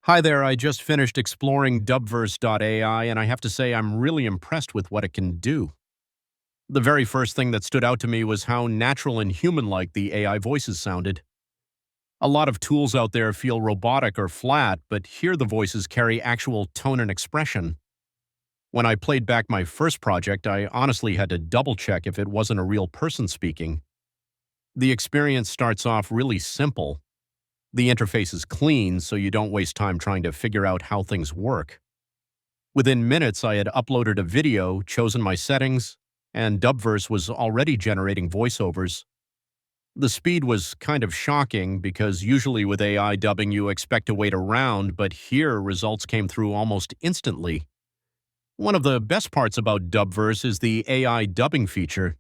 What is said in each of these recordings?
Hi there, I just finished exploring Dubverse.ai, and I have to say I'm really impressed with what it can do. The very first thing that stood out to me was how natural and human-like the AI voices sounded. A lot of tools out there feel robotic or flat, but here the voices carry actual tone and expression. When I played back my first project, I honestly had to double-check if it wasn't a real person speaking. The experience starts off really simple. The interface is clean, so you don't waste time trying to figure out how things work. Within minutes, I had uploaded a video, chosen my settings, and Dubverse was already generating voiceovers. The speed was kind of shocking because usually with AI dubbing you expect to wait around, but here results came through almost instantly. One of the best parts about Dubverse is the AI dubbing feature.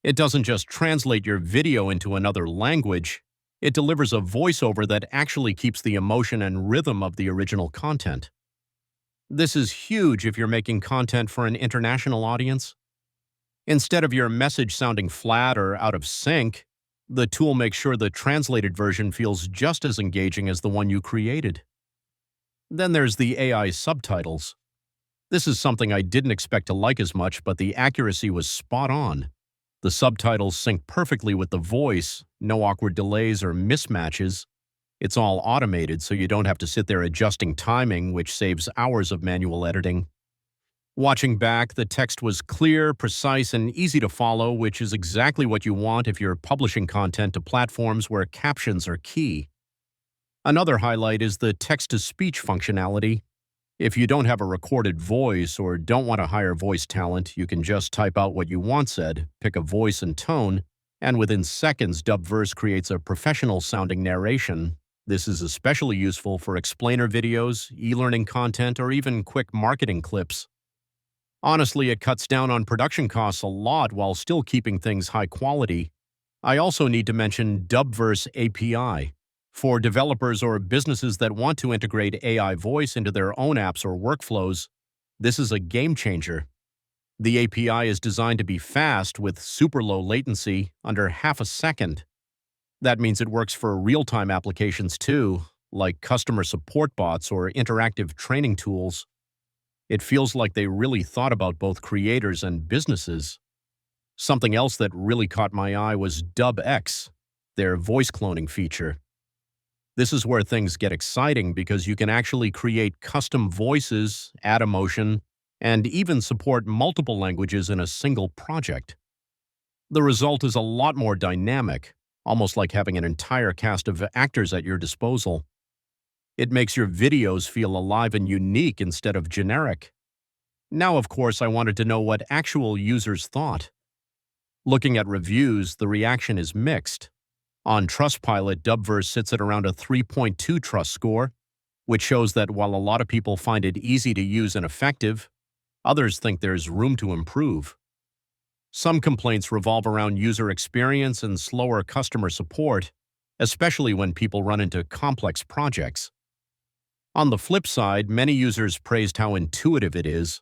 It doesn't just translate your video into another language, it delivers a voiceover that actually keeps the emotion and rhythm of the original content. This is huge if you're making content for an international audience. Instead of your message sounding flat or out of sync, the tool makes sure the translated version feels just as engaging as the one you created. Then there's the AI subtitles. This is something I didn't expect to like as much, but the accuracy was spot on. The subtitles sync perfectly with the voice, no awkward delays or mismatches. It's all automated, so you don't have to sit there adjusting timing, which saves hours of manual editing. Watching back, the text was clear, precise, and easy to follow, which is exactly what you want if you're publishing content to platforms where captions are key. Another highlight is the text-to-speech functionality. If you don't have a recorded voice or don't want to hire voice talent, you can just type out what you want said, pick a voice and tone, and within seconds, Dubverse creates a professional-sounding narration. This is especially useful for explainer videos, e-learning content, or even quick marketing clips. Honestly, it cuts down on production costs a lot while still keeping things high quality. I also need to mention Dubverse.ai. For developers or businesses that want to integrate AI voice into their own apps or workflows, this is a game changer. The API is designed to be fast with super low latency, under half a second. That means it works for real-time applications too, like customer support bots or interactive training tools. It feels like they really thought about both creators and businesses. Something else that really caught my eye was DubX, their voice cloning feature. This is where things get exciting because you can actually create custom voices, add emotion, and even support multiple languages in a single project. The result is a lot more dynamic, almost like having an entire cast of actors at your disposal. It makes your videos feel alive and unique instead of generic. Now, of course, I wanted to know what actual users thought. Looking at reviews, the reaction is mixed. On Trustpilot, Dubverse sits at around a 3.2 trust score, which shows that while a lot of people find it easy to use and effective, others think there's room to improve. Some complaints revolve around user experience and slower customer support, especially when people run into complex projects. On the flip side, many users praised how intuitive it is.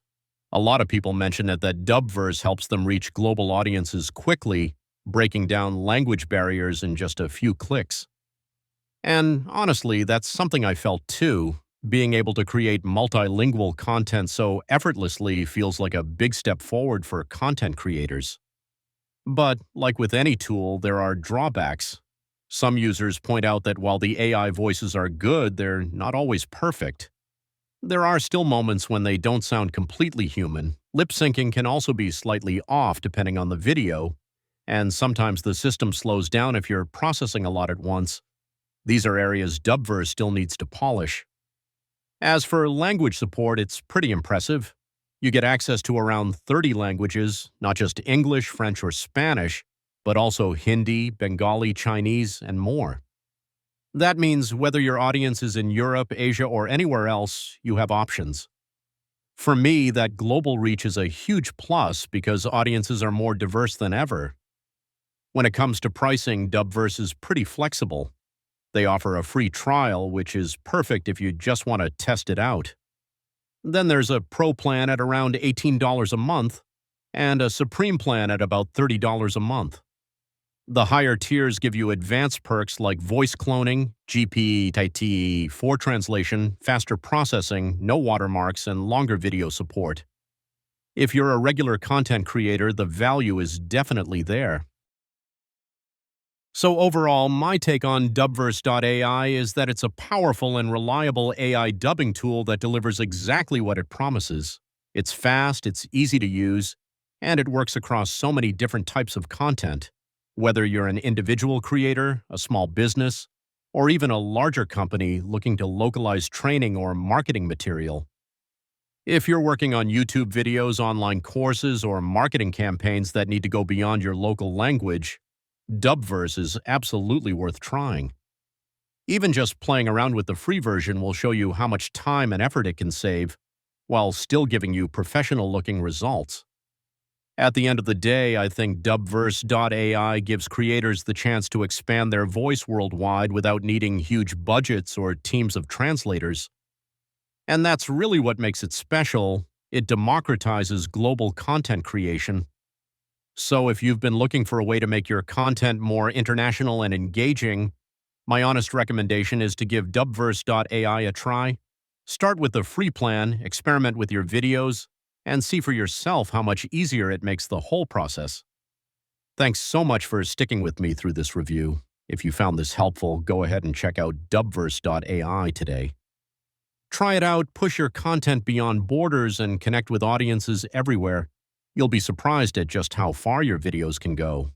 A lot of people mention that Dubverse helps them reach global audiences quickly, breaking down language barriers in just a few clicks. And honestly, that's something I felt too. Being able to create multilingual content so effortlessly feels like a big step forward for content creators. But, like with any tool, there are drawbacks. Some users point out that while the AI voices are good, they're not always perfect. There are still moments when they don't sound completely human. Lip syncing can also be slightly off depending on the video, and sometimes the system slows down if you're processing a lot at once. These are areas Dubverse still needs to polish. As for language support, it's pretty impressive. You get access to around 30 languages, not just English, French, or Spanish, but also Hindi, Bengali, Chinese, and more. That means whether your audience is in Europe, Asia, or anywhere else, you have options. For me, that global reach is a huge plus because audiences are more diverse than ever. When it comes to pricing, Dubverse is pretty flexible. They offer a free trial, which is perfect if you just want to test it out. Then there's a Pro plan at around $18 a month, and a Supreme plan at about $30 a month. The higher tiers give you advanced perks like voice cloning, GPT-4 translation, faster processing, no watermarks, and longer video support. If you're a regular content creator, the value is definitely there. So overall, my take on Dubverse.ai is that it's a powerful and reliable AI dubbing tool that delivers exactly what it promises. It's fast, it's easy to use, and it works across so many different types of content. Whether you're an individual creator, a small business, or even a larger company looking to localize training or marketing material. If you're working on YouTube videos, online courses, or marketing campaigns that need to go beyond your local language, Dubverse is absolutely worth trying. Even just playing around with the free version will show you how much time and effort it can save, while still giving you professional-looking results. At the end of the day, I think Dubverse.ai gives creators the chance to expand their voice worldwide without needing huge budgets or teams of translators. And that's really what makes it special. It democratizes global content creation. So if you've been looking for a way to make your content more international and engaging, my honest recommendation is to give Dubverse.ai a try. Start with the free plan, experiment with your videos, and see for yourself how much easier it makes the whole process. Thanks so much for sticking with me through this review. If you found this helpful, go ahead and check out Dubverse.ai today. Try it out, push your content beyond borders, and connect with audiences everywhere. You'll be surprised at just how far your videos can go.